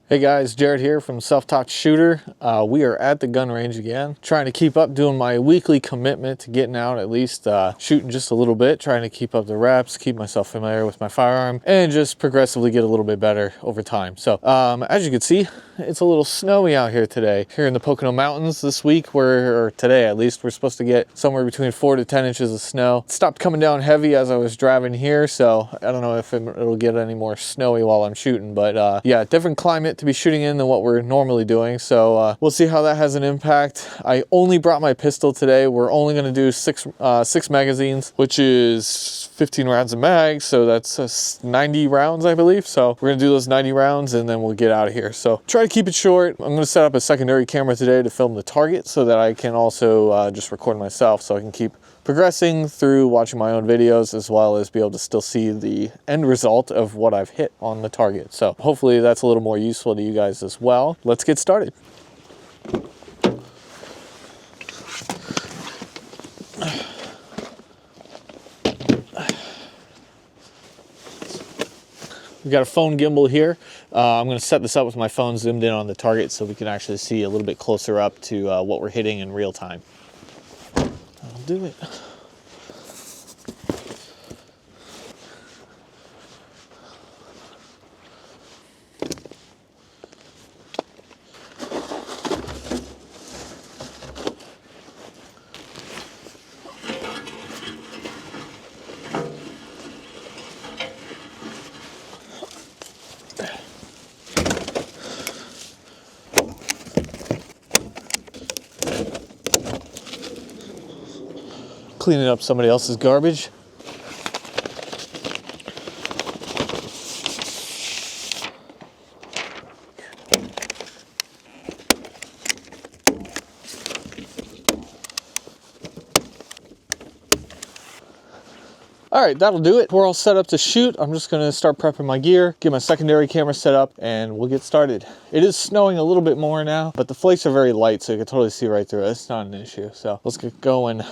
Hey guys, Jared here from Self-Taught Shooter. We are at the gun range again, trying to keep up doing my weekly commitment to getting out, at least shooting just a little bit, trying to keep up the reps, keep myself familiar with my firearm, and just progressively get a little bit better over time. So as you can see, it's a little snowy out here today. Here in the Pocono Mountains this week, or today at least, we're supposed to get somewhere between 4 to 10 inches of snow. It stopped coming down heavy as I was driving here, so I don't know if it'll get any more snowy while I'm shooting, but yeah, different climate to be shooting in than what we're normally doing, so we'll see how that has an impact. I only brought my pistol today. We're only going to do six magazines, which is 15 rounds a mag, so that's 90 rounds, I believe. So we're gonna do those 90 rounds and then we'll get out of here. So try to keep it short. I'm gonna set up a secondary camera today to film the target so that I can also just record myself, so I can keep progressing through watching my own videos, as well as be able to still see the end result of what I've hit on the target. So hopefully that's a little more useful to you guys as well. Let's get started. We got a phone gimbal here. I'm going to set this up with my phone zoomed in on the target so we can actually see a little bit closer up to what we're hitting in real time. I'll do it. Cleaning up somebody else's garbage. All right, that'll do it. We're all set up to shoot. I'm just gonna start prepping my gear, get my secondary camera set up, and we'll get started. It is snowing a little bit more now, but the flakes are very light, so you can totally see right through it. It's not an issue, so let's get going.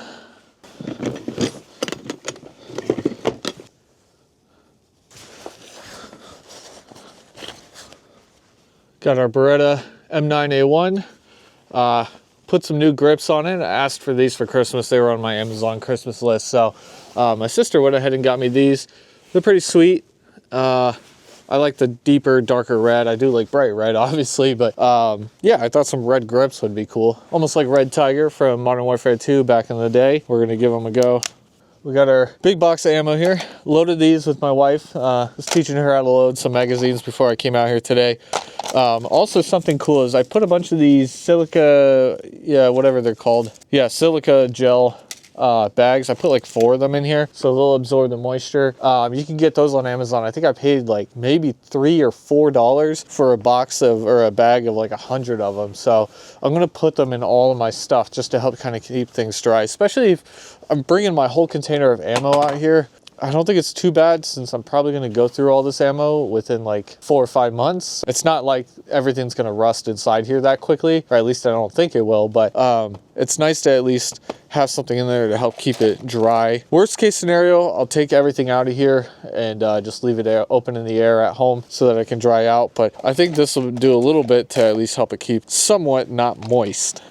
Got our Beretta M9A1. Put some new grips on it. I asked for these for Christmas. They were on my Amazon Christmas list. So my sister went ahead and got me these. They're pretty sweet. I like the deeper, darker red. I do like bright red, obviously, but yeah, I thought some red grips would be cool. Almost like Red Tiger from Modern Warfare 2 back in the day. We're gonna give them a go. We got our big box of ammo here. Loaded these with my wife. Was teaching her how to load some magazines before I came out here today. Also, something cool is I put a bunch of these silica, whatever they're called. Yeah, silica gel bags. I put like 4 of them in here, so they'll absorb the moisture. You can get those on Amazon. I think I paid like maybe $3 or $4 for a box of, or a bag of like 100 of them. So I'm gonna put them in all of my stuff just to help kind of keep things dry, especially if I'm bringing my whole container of ammo out here. I don't think it's too bad, since I'm probably going to go through all this ammo within like 4 or 5 months. It's not like everything's going to rust inside here that quickly, or at least I don't think it will, but it's nice to at least have something in there to help keep it dry. Worst case scenario, I'll take everything out of here and just leave it open in the air at home so that it can dry out. But I think this will do a little bit to at least help it keep somewhat not moist.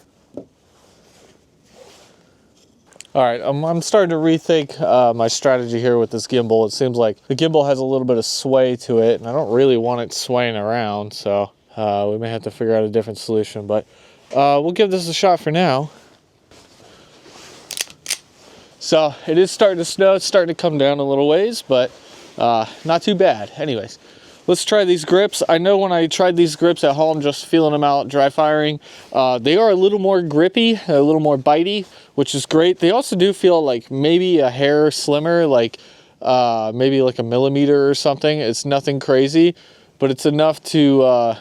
All right, I'm starting to rethink my strategy here with this gimbal. It seems like the gimbal has a little bit of sway to it, and I don't really want it swaying around, so we may have to figure out a different solution, but we'll give this a shot for now. So it is starting to snow. It's starting to come down a little ways, but not too bad. Anyways, let's try these grips. I know when I tried these grips at home, just feeling them out, dry firing, they are a little more grippy, a little more bitey, which is great. They also do feel like maybe a hair slimmer, like maybe like a millimeter or something. It's nothing crazy, but it's enough to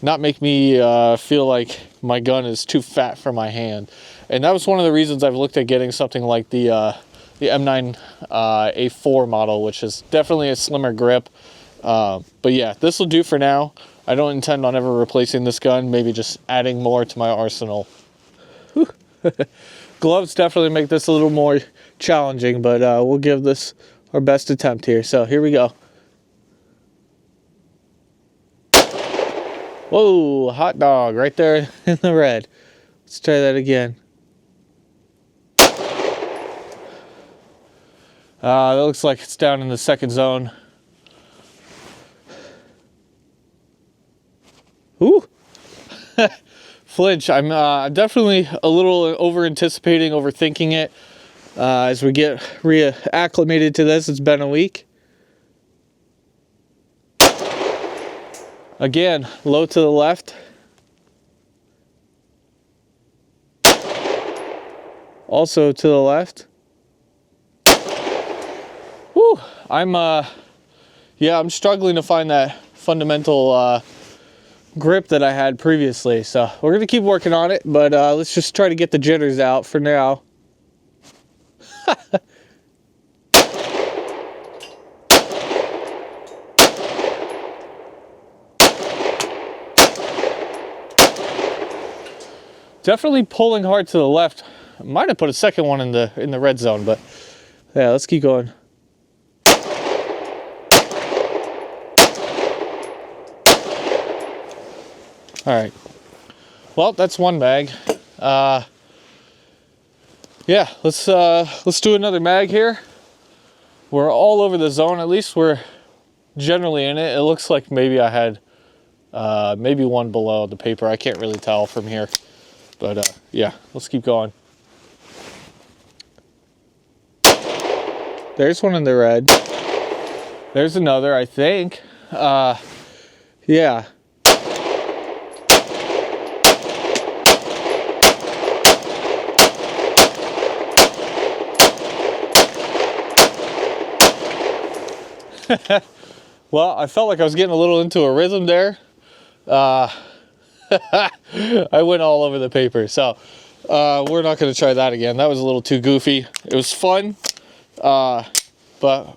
not make me feel like my gun is too fat for my hand. And that was one of the reasons I've looked at getting something like the M9A1 model, which is definitely a slimmer grip. But yeah, this will do for now. I don't intend on ever replacing this gun, maybe just adding more to my arsenal. Gloves definitely make this a little more challenging, but we'll give this our best attempt here. So here we go. Whoa, hot dog right there in the red. Let's try that again. That looks like it's down in the second zone. Ooh. Flinch. I'm definitely a little over-anticipating, overthinking it. As we get reacclimated to this, it's been a week. Again, low to the left. Also to the left. Whew. I'm struggling to find that fundamental grip that I had previously. So we're gonna keep working on it, but let's just try to get the jitters out for now. Definitely pulling hard to the left. I might have put a second one in the red zone, but yeah, let's keep going. All right. Well, that's one mag. Yeah, let's do another mag here. We're all over the zone. At least we're generally in it. It looks like maybe I had maybe one below the paper. I can't really tell from here. But yeah, let's keep going. There's one in the red. There's another, I think. Yeah. Well, I felt like I was getting a little into a rhythm there. I went all over the paper, so we're not going to try that again. That was a little too goofy. It was fun, but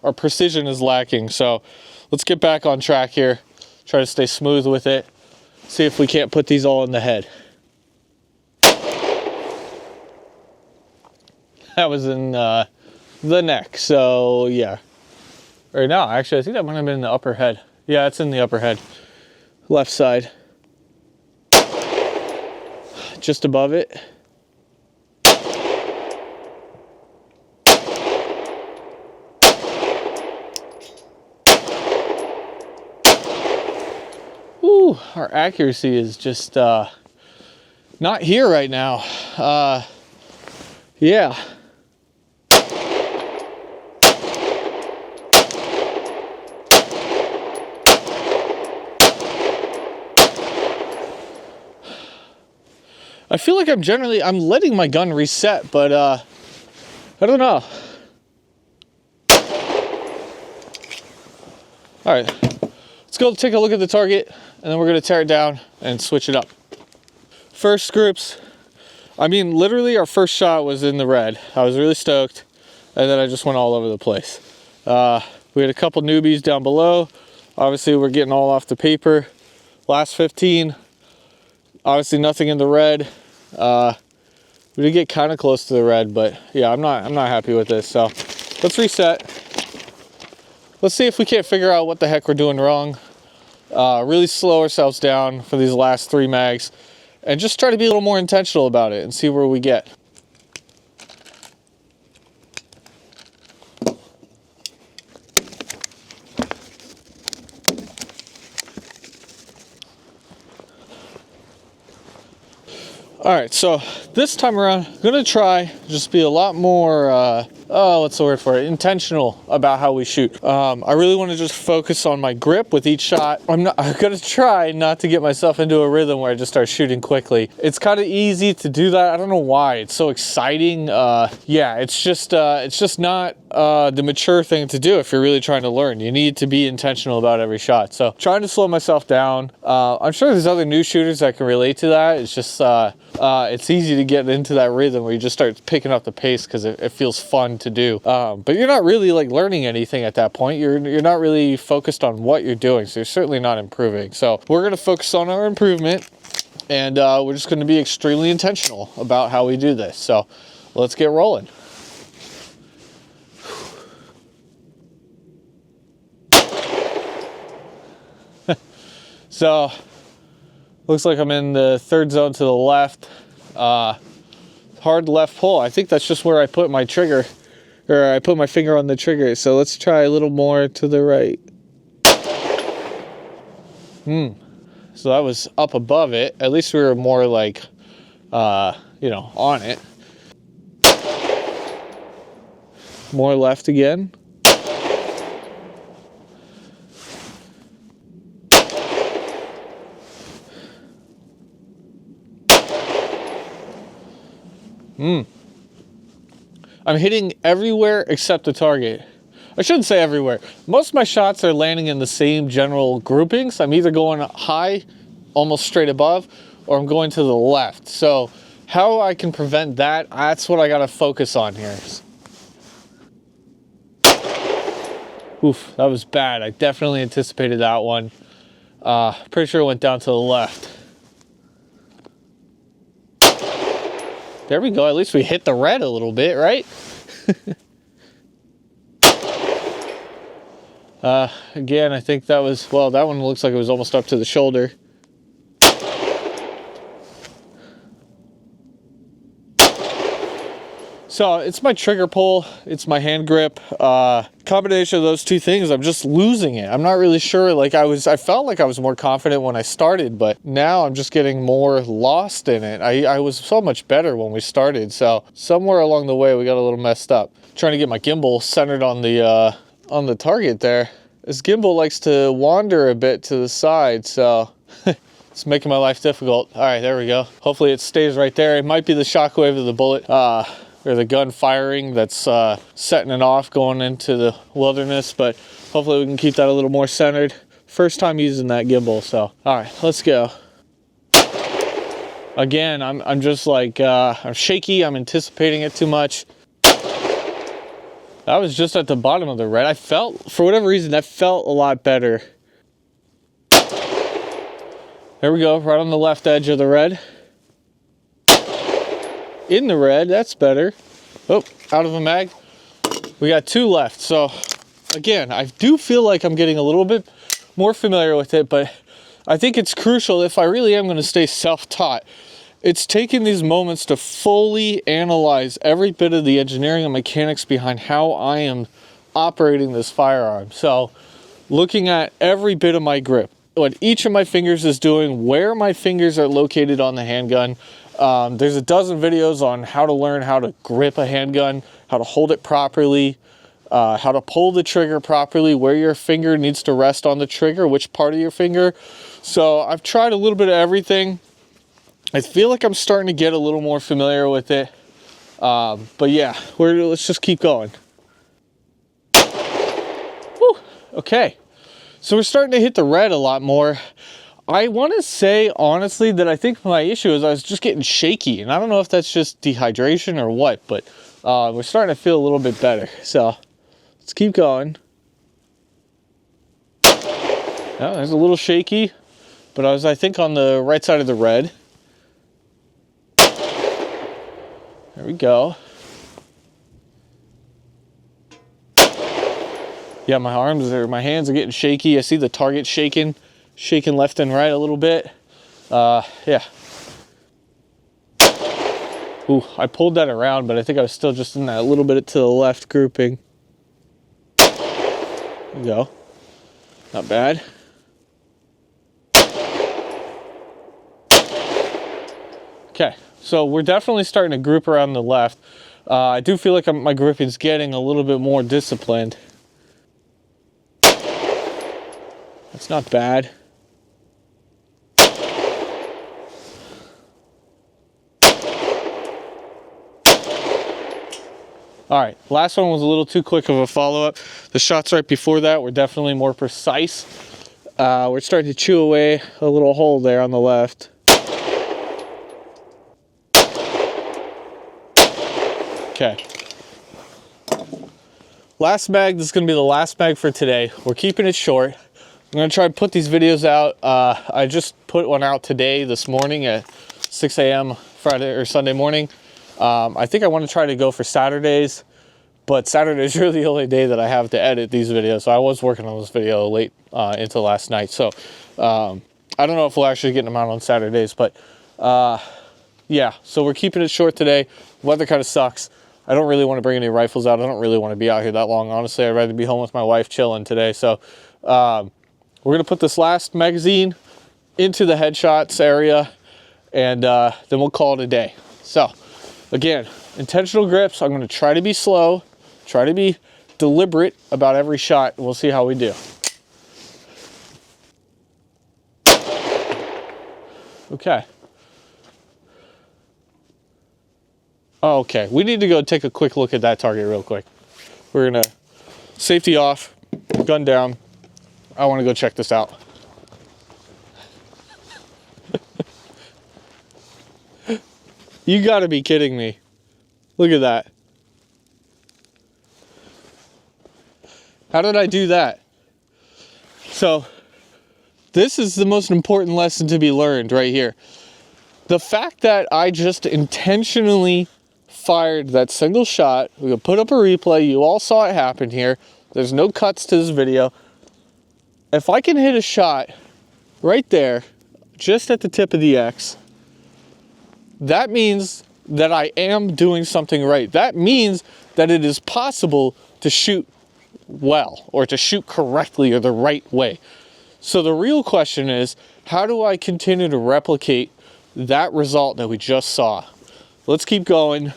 our precision is lacking. So let's get back on track here. Try to stay smooth with it. See if we can't put these all in the head. That was in the neck, so yeah. Or no, actually, I think that might have been in the upper head. Yeah, it's in the upper head. Left side. Just above it. Ooh, our accuracy is just not here right now. Yeah. I feel like I'm letting my gun reset, but I don't know. All right, let's go take a look at the target, and then we're gonna tear it down and switch it up. First groups, I mean, literally our first shot was in the red. I was really stoked, and then I just went all over the place. We had a couple newbies down below. Obviously, we're getting all off the paper. Last 15, obviously nothing in the red. We did get kind of close to the red, but yeah, I'm not happy with this. So let's reset. Let's see if we can't figure out what the heck we're doing wrong. Really slow ourselves down for these last 3 mags, and just try to be a little more intentional about it and see where we get. All right, so this time around, I'm gonna try just be a lot more, what's the word for it? Intentional about how we shoot. I really want to just focus on my grip with each shot. I'm gonna try not to get myself into a rhythm where I just start shooting quickly. It's kind of easy to do that. I don't know why. It's so exciting. Yeah, it's just not the mature thing to do if you're really trying to learn. You need to be intentional about every shot. So trying to slow myself down. I'm sure there's other new shooters that can relate to that. It's just it's easy to get into that rhythm where you just start picking up the pace because it feels fun to do. But you're not really like learning anything at that point. You're not really focused on what you're doing, so you're certainly not improving. So we're going to focus on our improvement, and we're just going to be extremely intentional about how we do this. So let's get rolling. So Looks like I'm in the third zone to the left. Hard left pull. I think that's just where I put my trigger, or I put my finger on the trigger. So let's try a little more to the right. So that was up above it. At least we were more like, you know, on it. More left again. I'm hitting everywhere except the target. I shouldn't say everywhere. Most of my shots are landing in the same general groupings. I'm either going high, almost straight above, or I'm going to the left. So how I can prevent that, that's what I gotta focus on here. Oof, that was bad. I definitely anticipated that one. Pretty sure it went down to the left. There we go. At least we hit the red a little bit, right? Again, I think that was, well, that one looks like it was almost up to the shoulder. So it's my trigger pull, it's my hand grip. Combination of those two things, I'm just losing it. I'm not really sure. Like I felt like I was more confident when I started, but now I'm just getting more lost in it. I was so much better when we started. So somewhere along the way, we got a little messed up. Trying to get my gimbal centered on the target there. This gimbal likes to wander a bit to the side, so it's making my life difficult. All right, there we go. Hopefully it stays right there. It might be the shockwave of the bullet. Or the gun firing that's setting it off going into the wilderness, but hopefully we can keep that a little more centered. First time using that gimbal, so all right, let's go. Again, I'm just like I'm shaky. I'm anticipating it too much. That was just at the bottom of the red. I felt, for whatever reason, that felt a lot better. There we go, right on the left edge of the red. In the red, that's better. Oh, out of a mag. We got two left. So again, I do feel like I'm getting a little bit more familiar with it, but I think it's crucial if I really am going to stay self-taught. It's taking these moments to fully analyze every bit of the engineering and mechanics behind how I am operating this firearm. So looking at every bit of my grip, what each of my fingers is doing, where my fingers are located on the handgun. There's a dozen videos on how to learn how to grip a handgun, how to hold it properly, how to pull the trigger properly, where your finger needs to rest on the trigger, which part of your finger. So I've tried a little bit of everything. I feel like I'm starting to get a little more familiar with it. But yeah, let's just keep going. Whew, okay. So we're starting to hit the red a lot more. I want to say, honestly, that I think my issue is I was just getting shaky. And I don't know if that's just dehydration or what, but we're starting to feel a little bit better. So let's keep going. Yeah, there's a little shaky, but I was, I think, on the right side of the red. There we go. Yeah, my hands are getting shaky. I see the target shaking left and right a little bit. Yeah. Ooh, I pulled that around, but I think I was still just in that little bit to the left grouping. There we go. Not bad. Okay, so we're definitely starting to group around the left. I do feel like my gripping's getting a little bit more disciplined. That's not bad. All right, last one was a little too quick of a follow-up. The shots right before that were definitely more precise. We're starting to chew away a little hole there on the left. Okay. Last mag, this is gonna be the last mag for today. We're keeping it short. I'm gonna try to put these videos out. I just put one out today, this morning at 6 a.m. Friday or Sunday morning. I think I want to try to go for Saturdays, but Saturday is really the only day that I have to edit these videos. So I was working on this video late into last night. So I don't know if we'll actually get them out on Saturdays, but yeah, so we're keeping it short today. Weather kind of sucks. I don't really want to bring any rifles out. I don't really want to be out here that long. Honestly, I'd rather be home with my wife chilling today. So we're going to put this last magazine into the headshots area, and then we'll call it a day. So again, intentional grips. I'm going to try to be slow, try to be deliberate about every shot, and we'll see how we do. Okay. Okay, we need to go take a quick look at that target real quick. We're gonna safety off, gun down. I want to go check this out. You gotta be kidding me. Look at that. How did I do that? So, this is the most important lesson to be learned right here. The fact that I just intentionally fired that single shot, we will put up a replay, you all saw it happen here. There's no cuts to this video. If I can hit a shot right there, just at the tip of the X, that means that I am doing something right. That means that it is possible to shoot well, or to shoot correctly, or the right way. So the real question is, how do I continue to replicate that result that we just saw? Let's keep going,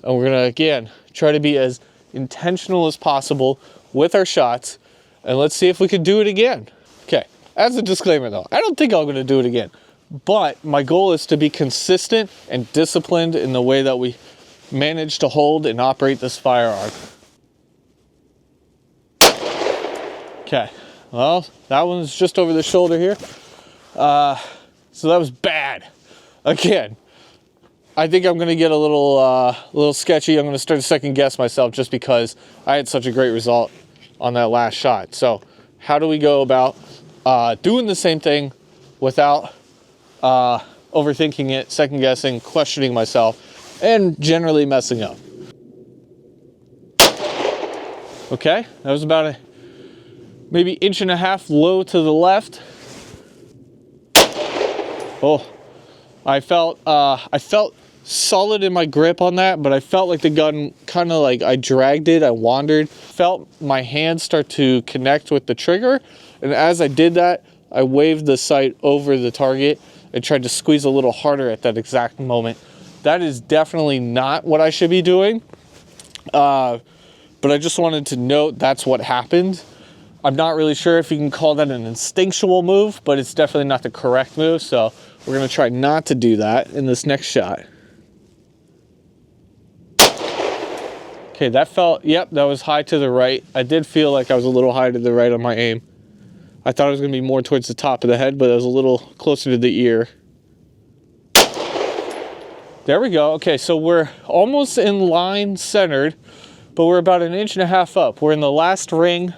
and we're gonna, again, try to be as intentional as possible with our shots, and let's see if we can do it again. Okay, as a disclaimer though, I don't think I'm gonna do it again, but my goal is to be consistent and disciplined in the way that we manage to hold and operate this firearm. Okay, well, that one's just over the shoulder here. So that was bad. Again, I think I'm gonna get a little sketchy. I'm gonna start to second guess myself just because I had such a great result on that last shot. So how do we go about doing the same thing without overthinking it, second guessing, questioning myself, and generally messing up? Okay, that was about a maybe 1.5 inches low to the left. Oh, I felt solid in my grip on that, but I felt like the gun kind of like I dragged it, I wandered. Felt my hand start to connect with the trigger, and as I did that, I waved the sight over the target and tried to squeeze a little harder at that exact moment. That is definitely not what I should be doing, but I just wanted to note that's what happened. I'm not really sure if you can call that an instinctual move, but it's definitely not the correct move, so we're gonna try not to do that in this next shot. Okay, that felt, yep, that was high to the right. I did feel like I was a little high to the right on my aim. I thought it was gonna be more towards the top of the head, but it was a little closer to the ear. There we go. Okay, so we're almost in line centered, but we're about 1.5 inches up. We're in the last ring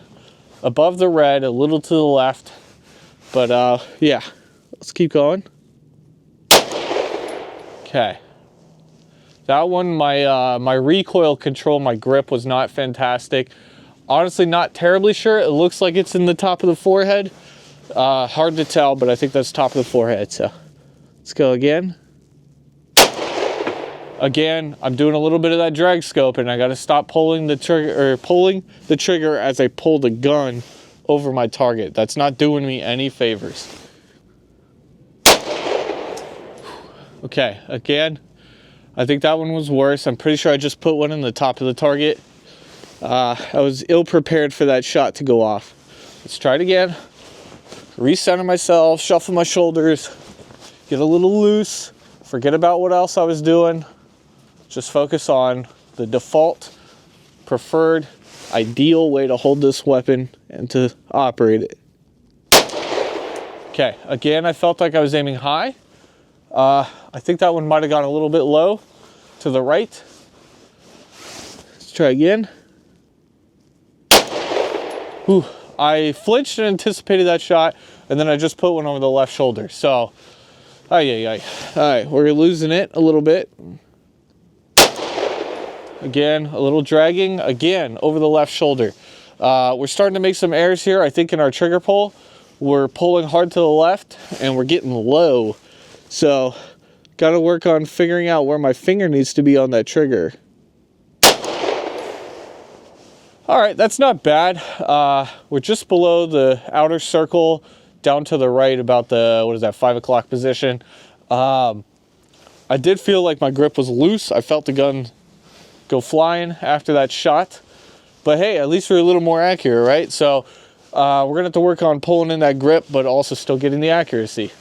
above the red, a little to the left, but yeah, let's keep going. Okay, that one, my recoil control, my grip was not fantastic. Honestly, not terribly sure. It looks like it's in the top of the forehead. Hard to tell, but I think that's top of the forehead. So let's go again. Again, I'm doing a little bit of that drag scope, and I got to stop pulling the trigger as I pull the gun over my target. That's not doing me any favors. Okay, again, I think that one was worse. I'm pretty sure I just put one in the top of the target. I was ill prepared for that shot to go off. Let's try it again. Recenter myself, shuffle my shoulders, get a little loose, forget about what else I was doing. Just focus on the default, preferred, ideal way to hold this weapon and to operate it. Okay, again, I felt like I was aiming high. I think that one might have gone a little bit low to the right. Let's try again. Whew. I flinched and anticipated that shot, and then I just put one over the left shoulder. So, all right, we're losing it a little bit. Again, a little dragging, again, over the left shoulder. We're starting to make some errors here, I think, in our trigger pull. we're pulling hard to the left and we're getting low. So got to work on figuring out where my finger needs to be on that trigger. All right, that's not bad. We're just below the outer circle, down to the right about the, what is that, 5 o'clock position. I did feel like my grip was loose. I felt the gun go flying after that shot. But hey, at least we're a little more accurate, right? So we're gonna have to work on pulling in that grip, but also still getting the accuracy.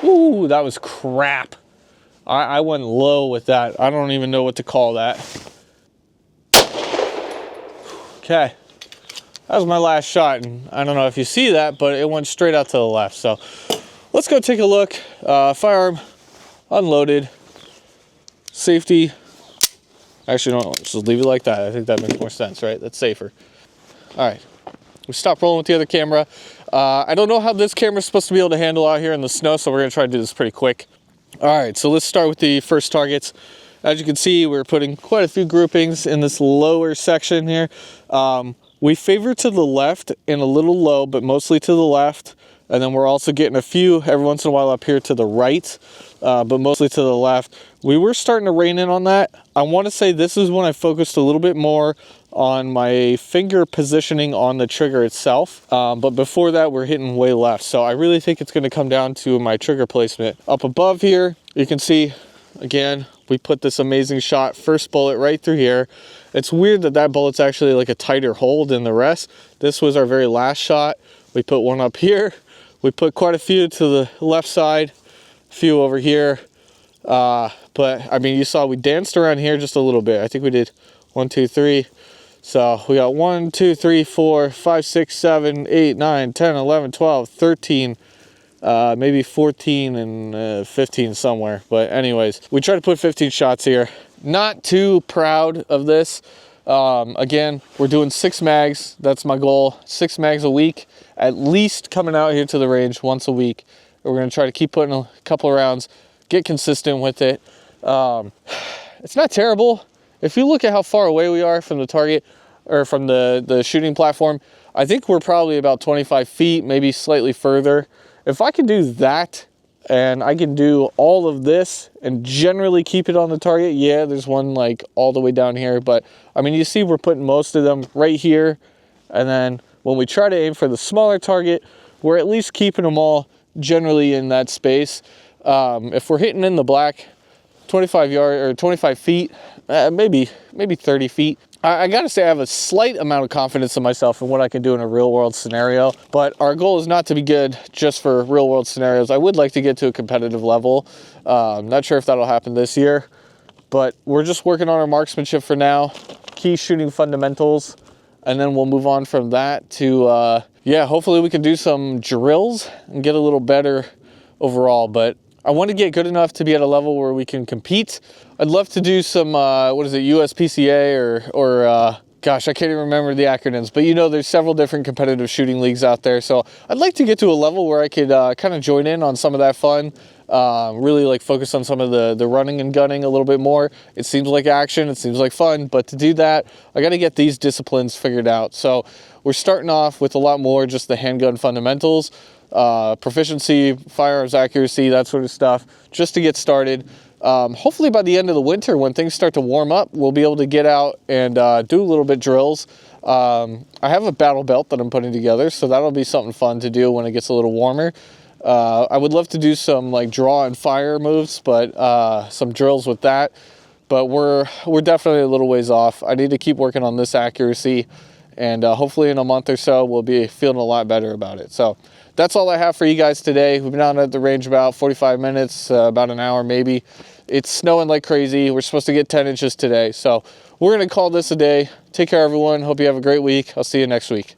Ooh, that was crap. I went low with that. I don't even know what to call that. Okay, that was my last shot, and I don't know if you see that, but it went straight out to the left. So let's go take a look. Firearm unloaded, safety. Actually, no, let's just leave it like that. I think that makes more sense, right? That's safer. All right, we stopped rolling with the other camera. I don't know how this camera is supposed to be able to handle out here in the snow, so we're gonna try to do this pretty quick. All right, so let's start with the first targets. As you can see, we're putting quite a few groupings in this lower section here. We favor to the left and a little low, but mostly to the left. And then we're also getting a few every once in a while up here to the right, but mostly to the left. We were starting to rein in on that. I want to say this is when I focused a little bit more on my finger positioning on the trigger itself. But before that, we're hitting way left. So I really think it's going to come down to my trigger placement. Up above here, you can see, again, we put this amazing shot, first bullet right through here. It's weird that that bullet's actually like a tighter hole than the rest. This was our very last shot. We put one up here. We put quite a few to the left side, a few over here. But I mean, you saw we danced around here just a little bit. I think we did 1, 2, 3. So we got 1, 2, 3, 4, 5, 6, 7, 8, 9, 10, 11, 12, 13. Maybe 14 and 15 somewhere. But anyways, we try to put 15 shots here. Not too proud of this. Again, we're doing 6 mags. That's my goal. 6 mags a week, at least coming out here to the range once a week. We're going to try to keep putting a couple of rounds, get consistent with it. It's not terrible. If you look at how far away we are from the target or from the shooting platform, I think we're probably about 25 feet, maybe slightly further. If I can do that and I can do all of this and generally keep it on the target, yeah, there's one like all the way down here. But I mean, you see we're putting most of them right here. And then when we try to aim for the smaller target, we're at least keeping them all generally in that space. If we're hitting in the black, 25 yards or 25 feet, maybe 30 feet. I gotta say I have a slight amount of confidence in myself and what I can do in a real world scenario, but our goal is not to be good just for real world scenarios. I would like to get to a competitive level. Not sure if that'll happen this year, but we're just working on our marksmanship for now, key shooting fundamentals, and then we'll move on from that to, yeah, hopefully we can do some drills and get a little better overall. But I want to get good enough to be at a level where we can compete. I'd love to do some, what is it, USPCA or gosh, I can't even remember the acronyms, but you know, there's several different competitive shooting leagues out there. So I'd like to get to a level where I could kind of join in on some of that fun, really like focus on some of the running and gunning a little bit more. It seems like action, it seems like fun, but to do that, I got to get these disciplines figured out. So we're starting off with a lot more just the handgun fundamentals, proficiency, firearms accuracy, that sort of stuff, just to get started. Hopefully by the end of the winter, when things start to warm up, we'll be able to get out and do a little bit drills. I have a battle belt that I'm putting together, so that'll be something fun to do when it gets a little warmer. I would love to do some like draw and fire moves, but some drills with that. But we're definitely a little ways off. I need to keep working on this accuracy, and hopefully in a month or so, we'll be feeling a lot better about it. So that's all I have for you guys today. We've been out at the range about 45 minutes, about an hour maybe. It's snowing like crazy. We're supposed to get 10 inches today. So we're going to call this a day. Take care, everyone. Hope you have a great week. I'll see you next week.